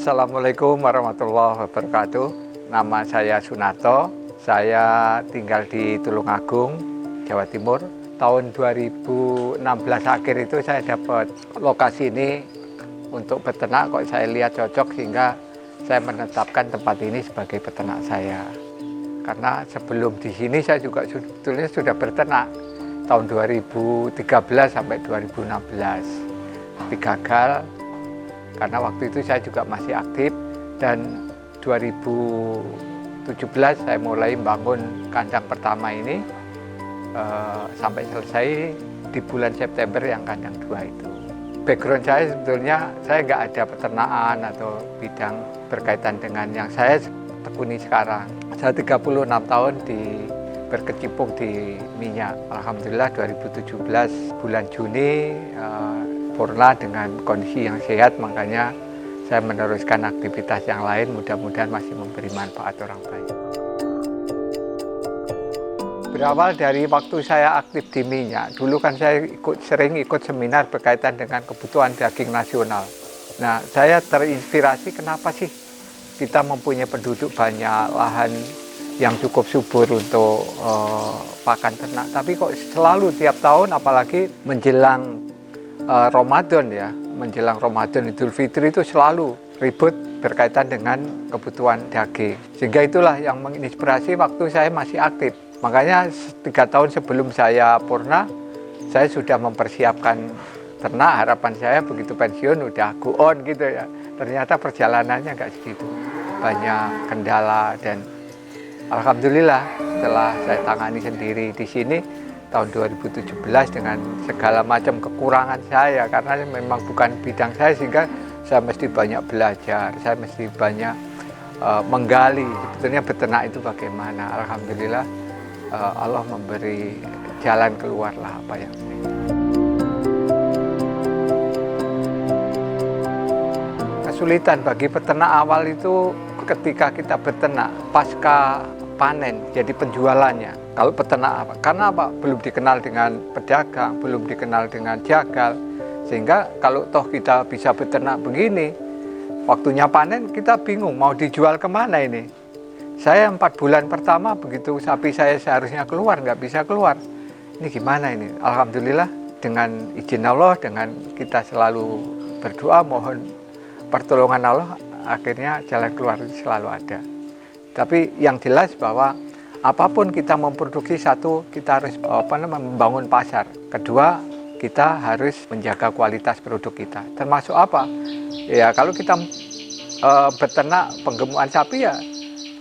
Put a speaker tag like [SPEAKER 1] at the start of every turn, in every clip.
[SPEAKER 1] Assalamualaikum warahmatullahi wabarakatuh. Nama saya Sunarto. Saya tinggal di Tulungagung, Jawa Timur. Tahun 2016 akhir itu saya dapat lokasi ini untuk beternak. Kok saya lihat cocok sehingga saya menetapkan tempat ini sebagai peternak saya. Karena sebelum di sini saya juga sebetulnya sudah beternak tahun 2013 sampai 2016. Tapi gagal karena waktu itu saya juga masih aktif, dan 2017 saya mulai bangun kandang pertama ini sampai selesai di bulan September yang kandang 2 itu. Background saya sebetulnya saya nggak ada peternakan atau bidang berkaitan dengan yang saya tekuni sekarang. Saya 36 tahun berkecimpung di minyak. Alhamdulillah 2017 bulan Juni purna dengan kondisi yang sehat, makanya saya meneruskan aktivitas yang lain, mudah-mudahan masih memberi manfaat orang baik. Berawal dari waktu saya aktif di minyak, dulu kan saya sering ikut seminar berkaitan dengan kebutuhan daging nasional. Nah, saya terinspirasi kenapa sih kita mempunyai penduduk banyak, lahan yang cukup subur untuk pakan ternak, tapi kok selalu tiap tahun, apalagi menjelang Ramadan ya, menjelang Ramadan Idul Fitri itu selalu ribut berkaitan dengan kebutuhan daging. Sehingga itulah yang menginspirasi waktu saya masih aktif. Makanya 3 tahun sebelum saya purna, saya sudah mempersiapkan ternak. Harapan saya begitu pensiun udah go on gitu ya. Ternyata perjalanannya nggak segitu, banyak kendala, dan alhamdulillah setelah saya tangani sendiri di sini tahun 2017 dengan segala macam kekurangan saya, karena memang bukan bidang saya, sehingga saya mesti banyak belajar, saya mesti banyak menggali sebetulnya beternak itu bagaimana. Alhamdulillah Allah memberi jalan keluar lah apa yang saya. Kesulitan bagi peternak awal itu ketika kita beternak pasca panen, jadi penjualannya. Kalau peternak apa? Karena apa? Belum dikenal dengan pedagang, belum dikenal dengan jagal. Sehingga kalau toh kita bisa beternak begini, waktunya panen kita bingung mau dijual kemana ini. Saya 4 bulan pertama begitu sapi saya seharusnya keluar, nggak bisa keluar. Ini gimana ini? Alhamdulillah dengan izin Allah, dengan kita selalu berdoa mohon pertolongan Allah, akhirnya jalan keluar itu selalu ada. Tapi yang jelas bahwa apapun kita memproduksi, satu kita harus membangun pasar. Kedua, kita harus menjaga kualitas produk kita. Termasuk apa? Ya kalau kita beternak penggemukan sapi ya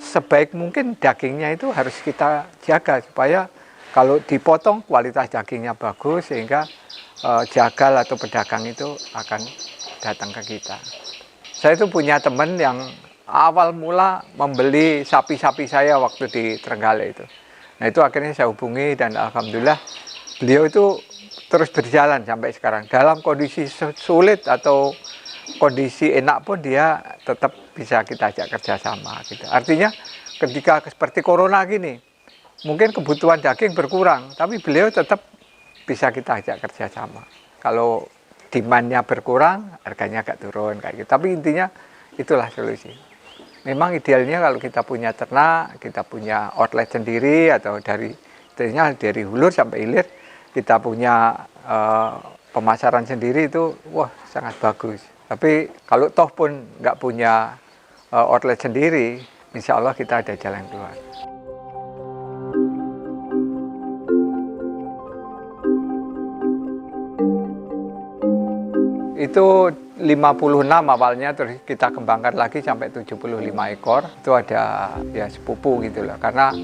[SPEAKER 1] sebaik mungkin dagingnya itu harus kita jaga supaya kalau dipotong kualitas dagingnya bagus, sehingga jagal atau pedagang itu akan datang ke kita. Saya itu punya teman yang awal mula membeli sapi-sapi saya waktu di Trenggalek itu. Nah itu akhirnya saya hubungi, dan alhamdulillah beliau itu terus berjalan sampai sekarang. Dalam kondisi sulit atau kondisi enak pun dia tetap bisa kita ajak kerjasama gitu. Artinya ketika seperti corona gini, mungkin kebutuhan daging berkurang, tapi beliau tetap bisa kita ajak kerjasama. Kalau demand-nya berkurang, harganya agak turun kayak gitu. Tapi intinya itulah solusi. Memang idealnya kalau kita punya ternak, kita punya outlet sendiri, atau dari hulu sampai hilir kita punya pemasaran sendiri, itu wah sangat bagus. Tapi kalau toh pun nggak punya outlet sendiri, insya Allah kita ada jalan keluar. Itu 56 awalnya, terus kita kembangkan lagi sampai 75 ekor. Itu ada ya sepupu gitu loh, karena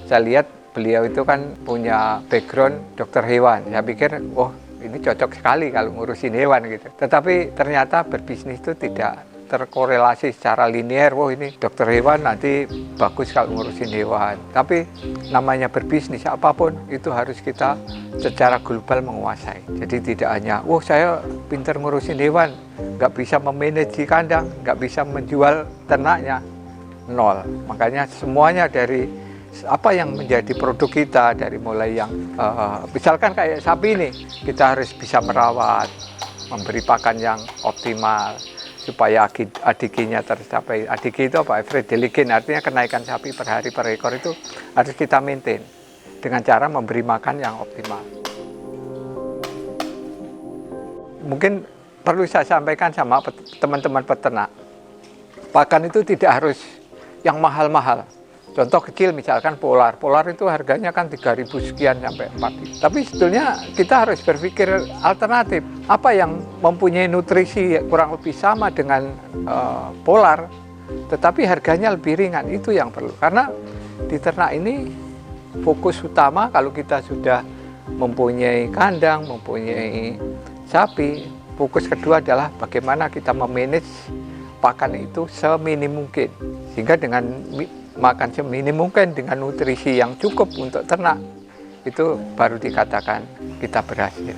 [SPEAKER 1] saya lihat beliau itu kan punya background dokter hewan. Saya pikir, oh ini cocok sekali kalau ngurusin hewan gitu. Tetapi ternyata berbisnis itu tidak terkorelasi secara linear. Wah ini dokter hewan nanti bagus kalau ngurusin hewan. Tapi namanya berbisnis apapun itu harus kita secara global menguasai. Jadi tidak hanya, wah saya pintar ngurusin hewan, nggak bisa memanage kandang, nggak bisa menjual ternaknya, nol. Makanya semuanya dari apa yang menjadi produk kita, dari mulai yang misalkan kayak sapi ini, kita harus bisa merawat, memberi pakan yang optimal, supaya ADG-nya tercapai. ADG itu apa? Average daily gain, artinya kenaikan sapi per hari per ekor itu harus kita maintain dengan cara memberi makan yang optimal. Mungkin perlu saya sampaikan sama teman-teman peternak, pakan itu tidak harus yang mahal-mahal. Contoh kecil misalkan polar itu harganya kan 3.000 sekian sampai 4.000. Tapi sebetulnya kita harus berpikir alternatif. Apa yang mempunyai nutrisi kurang lebih sama dengan polar, tetapi harganya lebih ringan, itu yang perlu. Karena di ternak ini fokus utama kalau kita sudah mempunyai kandang, mempunyai sapi, fokus kedua adalah bagaimana kita memanage pakan itu seminim mungkin. Sehingga dengan makan seminim mungkin dengan nutrisi yang cukup untuk ternak, itu baru dikatakan kita berhasil.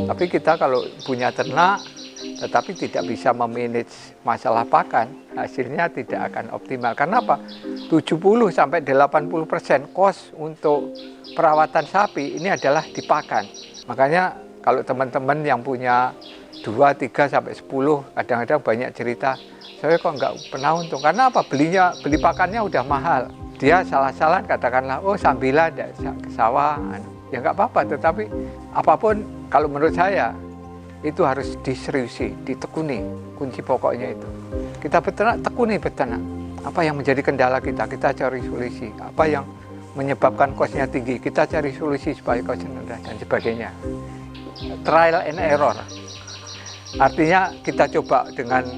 [SPEAKER 1] Tapi kita kalau punya ternak tetapi tidak bisa memanage masalah pakan, hasilnya tidak akan optimal. Karena apa? 70-80% cost untuk perawatan sapi ini adalah di pakan. Makanya kalau teman-teman yang punya 2, 3, sampai 10, kadang-kadang banyak cerita, saya kok nggak pernah untung. Karena apa? Beli pakannya udah mahal. Dia salah-salah katakanlah, oh sambilan ke sawah, ya nggak apa-apa. Tetapi apapun kalau menurut saya itu harus diseriusi, ditekuni. Kunci pokoknya itu. Kita beternak, tekuni beternak. Apa yang menjadi kendala kita cari solusi. Apa yang menyebabkan kosnya tinggi, kita cari solusi supaya kosnya rendah dan sebagainya. Trial and error. Artinya kita coba dengan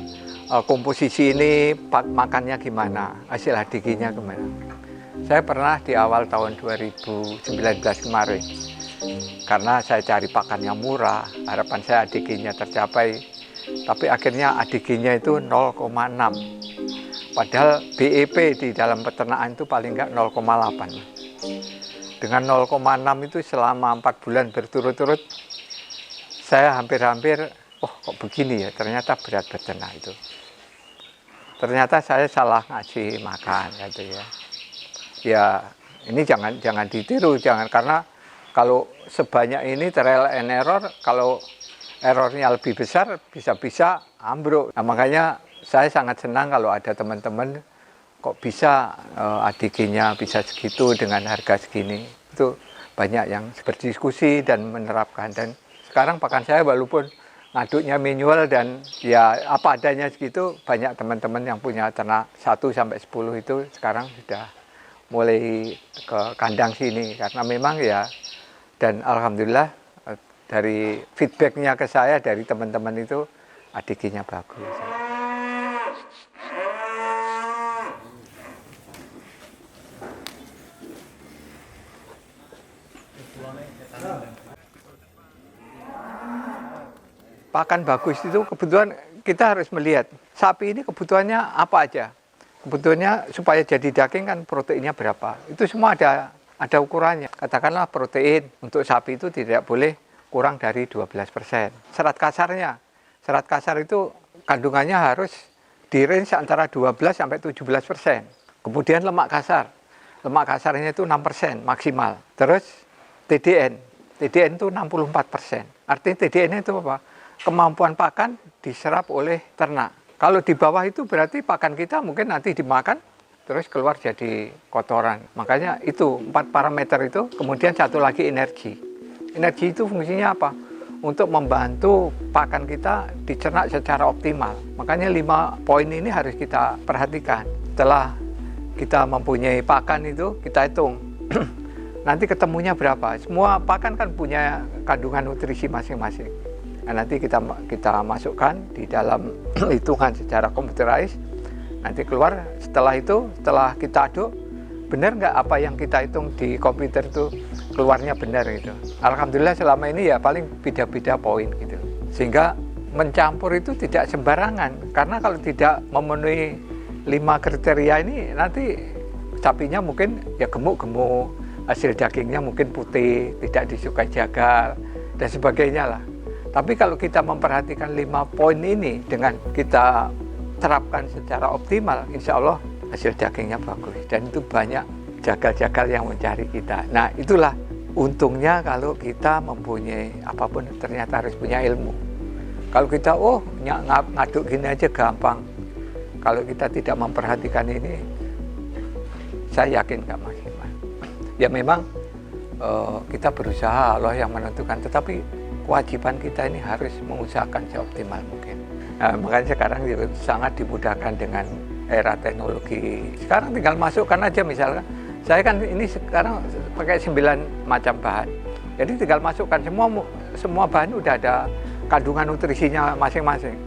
[SPEAKER 1] komposisi ini makannya gimana, hasil ADG-nya gimana. Saya pernah di awal tahun 2019 kemarin, karena saya cari pakan yang murah, harapan saya ADG-nya tercapai, tapi akhirnya ADG-nya itu 0,6. Padahal BEP di dalam peternakan itu paling enggak 0,8. Dengan 0,6 itu selama 4 bulan berturut-turut, saya hampir-hampir, oh kok begini ya, ternyata berat beternak itu. Ternyata saya salah ngasih makan gitu ya. Ya ini jangan ditiru, karena kalau sebanyak ini trial and error, kalau errornya lebih besar bisa-bisa ambruk. Nah, makanya saya sangat senang kalau ada teman-teman kok bisa ADG-nya bisa segitu dengan harga segini. Itu banyak yang berdiskusi dan menerapkan. Dan sekarang pakan saya walaupun ngaduknya manual dan ya apa adanya segitu, banyak teman-teman yang punya ternak 1-10 itu sekarang sudah mulai ke kandang sini. Karena memang ya, dan alhamdulillah dari feedbacknya ke saya dari teman-teman itu ADG-nya bagus. Pakan bagus itu kebutuhan kita harus melihat sapi ini kebutuhannya apa aja. Kebutuhannya supaya jadi daging kan proteinnya berapa. Itu semua ada ukurannya. Katakanlah protein untuk sapi itu tidak boleh kurang dari 12%. Serat kasar itu kandungannya harus di range antara 12-17%. Kemudian lemak kasarnya itu 6% maksimal. Terus TDN itu 64%. Artinya TDN itu apa? Kemampuan pakan diserap oleh ternak. Kalau di bawah itu berarti pakan kita mungkin nanti dimakan terus keluar jadi kotoran. Makanya itu 4 parameter itu. Kemudian satu lagi energi. Energi itu fungsinya apa? Untuk membantu pakan kita dicerna secara optimal. Makanya 5 poin ini harus kita perhatikan. Setelah kita mempunyai pakan itu, kita hitung nanti ketemunya berapa. Semua pakan kan punya kandungan nutrisi masing-masing. Nah, nanti kita masukkan di dalam hitungan secara computerized. Nanti keluar setelah kita aduk, benar nggak apa yang kita hitung di komputer itu keluarnya benar gitu. Alhamdulillah selama ini ya paling beda-beda poin gitu. Sehingga mencampur itu tidak sembarangan. Karena kalau tidak memenuhi 5 kriteria ini nanti sapinya mungkin ya gemuk-gemuk, hasil dagingnya mungkin putih, tidak disukai jagal dan sebagainya lah. Tapi kalau kita memperhatikan 5 poin ini dengan kita terapkan secara optimal, insya Allah hasil dagingnya bagus. Dan itu banyak jagal-jagal yang mencari kita. Nah itulah untungnya kalau kita mempunyai apapun ternyata harus punya ilmu. Kalau kita ngaduk gini aja gampang. Kalau kita tidak memperhatikan ini, saya yakin nggak maksimal. Ya memang kita berusaha, Allah yang menentukan, tetapi kewajiban kita ini harus mengusahakan seoptimal mungkin. Nah, makanya sekarang juga sangat dimudahkan dengan era teknologi. Sekarang tinggal masukkan aja, misalkan saya kan ini sekarang pakai 9 macam bahan. Jadi tinggal masukkan semua bahan udah ada kandungan nutrisinya masing-masing.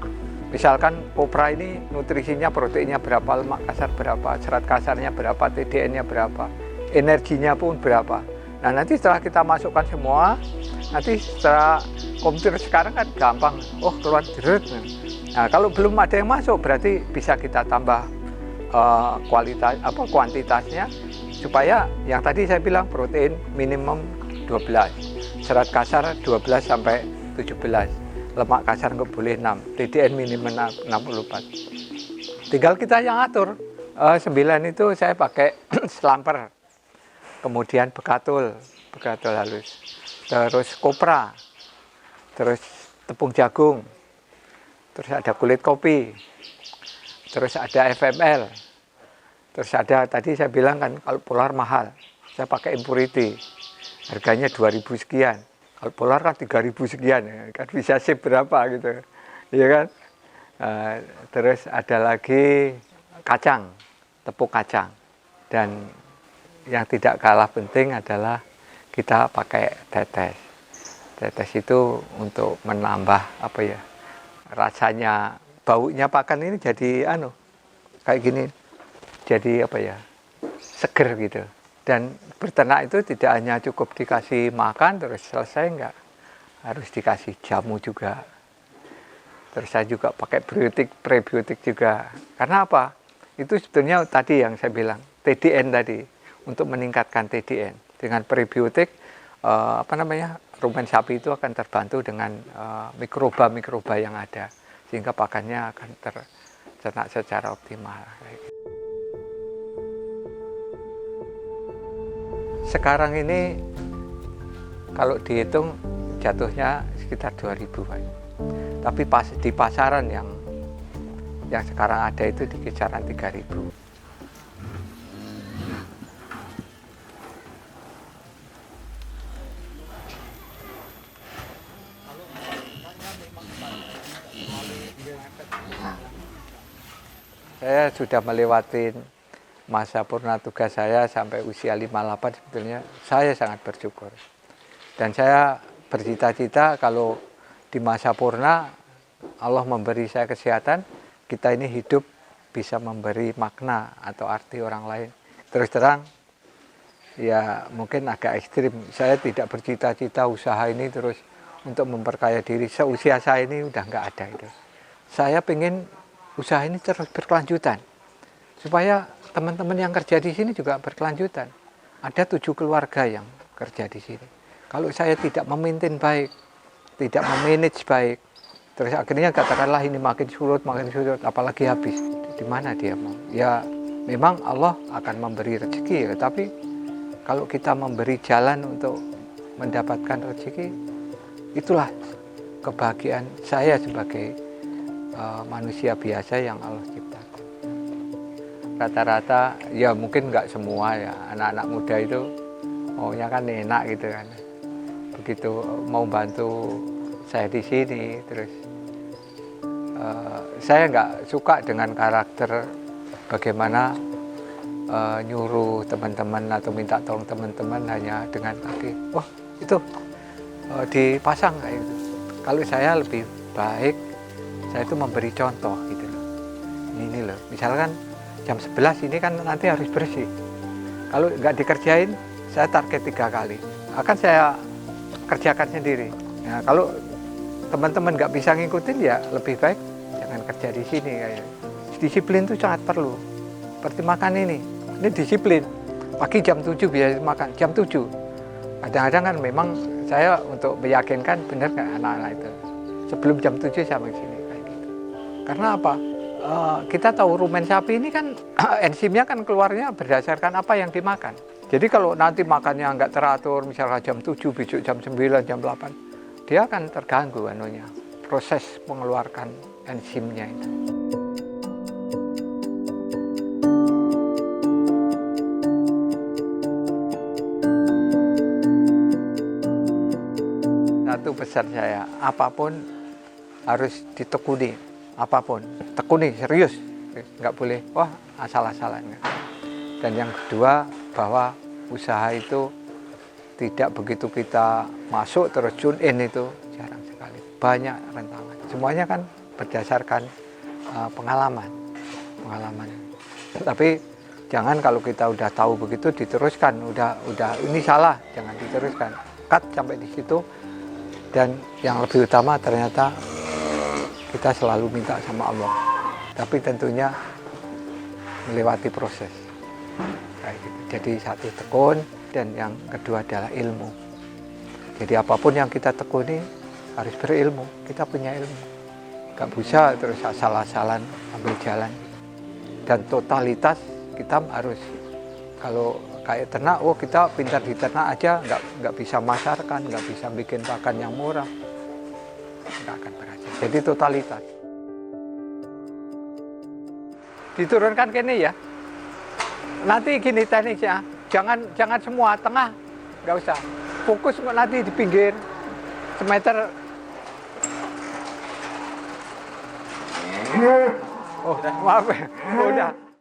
[SPEAKER 1] Misalkan kopra ini nutrisinya, proteinnya berapa, lemak kasar berapa, serat kasarnya berapa, TDN-nya berapa, energinya pun berapa. Nah nanti setelah kita masukkan semua, nanti setelah komputer sekarang kan gampang, keluar deret. Nah kalau belum ada yang masuk berarti bisa kita tambah kuantitasnya, supaya yang tadi saya bilang protein minimum 12, serat kasar 12 sampai 17, lemak kasar nggak boleh 6, TDN minimum 64. Tinggal kita yang atur. 9 itu saya pakai selamper, kemudian bekatul halus, terus kopra, terus tepung jagung, terus ada kulit kopi, terus ada FML, terus ada tadi saya bilang kan kalau polar mahal, saya pakai impurity, harganya 2.000 sekian. Kalau polar kan 3.000 sekian, kan bisa sip berapa gitu, ya kan? Terus ada lagi kacang, tepung kacang, dan yang tidak kalah penting adalah kita pakai tetes. Tetes itu untuk menambah rasanya, baunya pakan ini jadi kayak gini, jadi seger gitu. Dan berternak itu tidak hanya cukup dikasih makan terus selesai, enggak, harus dikasih jamu juga. Terus saya juga pakai prebiotik juga. Karena apa? Itu sebetulnya tadi yang saya bilang, TDN tadi, untuk meningkatkan TDN. Dengan prebiotik, rumen sapi itu akan terbantu dengan mikroba-mikroba yang ada, sehingga pakannya akan tercerna secara optimal. Sekarang ini kalau dihitung jatuhnya sekitar 2.000, Pak. Tapi di pasaran yang sekarang ada itu di kisaran 3.000. Saya sudah melewati masa purna tugas saya sampai usia 58, sebetulnya saya sangat bersyukur. Dan saya bercita-cita kalau di masa purna Allah memberi saya kesehatan, kita ini hidup bisa memberi makna atau arti orang lain. Terus terang, ya mungkin agak ekstrim. Saya tidak bercita-cita usaha ini terus untuk memperkaya diri. Seusia saya ini udah nggak ada itu. Saya pengen usaha ini terus berkelanjutan, supaya teman-teman yang kerja di sini juga berkelanjutan. Ada 7 keluarga yang kerja di sini. Kalau saya tidak memaintain baik, tidak memanage baik, terus akhirnya katakanlah ini makin surut, apalagi habis. Di mana dia mau? Ya memang Allah akan memberi rezeki, tapi kalau kita memberi jalan untuk mendapatkan rezeki, itulah kebahagiaan saya sebagai manusia biasa yang Allah ciptakan. Rata-rata ya mungkin nggak semua ya, anak-anak muda itu maunya kan enak gitu kan. Begitu mau bantu saya di sini, terus saya nggak suka dengan karakter bagaimana nyuruh teman-teman atau minta tolong teman-teman hanya dengan kaki, itu dipasang kayak gitu. Kalau saya lebih baik, saya itu memberi contoh gitu loh. Ini loh, misalkan jam 11 ini kan nanti harus bersih. Kalau nggak dikerjain, saya target 3 kali. Akan saya kerjakan sendiri. Nah, kalau teman-teman nggak bisa ngikutin, ya lebih baik jangan kerja di sini. Kayak disiplin itu sangat perlu. Seperti makan ini disiplin. Pagi jam 7 biasa makan, jam 7. Kadang-kadang kan memang saya untuk meyakinkan benar nggak anak-anak itu. Sebelum jam 7 saya makan sini. Karena apa? Kita tahu rumen sapi ini kan enzimnya kan keluarnya berdasarkan apa yang dimakan. Jadi kalau nanti makannya nggak teratur, misalnya jam 7, besok jam 9, jam 8, dia akan terganggu proses mengeluarkan enzimnya itu. Satu pesan saya, apapun harus ditekuni, apapun, tekuni serius, nggak boleh wah asal-asalan. Dan yang kedua bahwa usaha itu tidak begitu kita masuk terus tune in itu jarang sekali, banyak rentangan. Semuanya kan berdasarkan pengalaman. Tapi jangan kalau kita udah tahu begitu diteruskan, udah ini salah, jangan diteruskan, cut sampai di situ. Dan yang lebih utama ternyata kita selalu minta sama Allah, tapi tentunya melewati proses. Kayak gitu. Jadi satu tekun, dan yang kedua adalah ilmu. Jadi apapun yang kita tekuni harus berilmu, kita punya ilmu. Gak bisa terus asal-asalan ambil jalan. Dan totalitas kita harus, kalau kayak ternak, oh kita pintar di ternak aja, nggak bisa masarkan, nggak bisa bikin pakan yang murah, nggak akan berhasil. Jadi totalitas. Diturunkan gini ya. Nanti gini tekniknya, jangan semua tengah, nggak usah. Fokus nanti di pinggir, semeter. Oh, maaf, udah.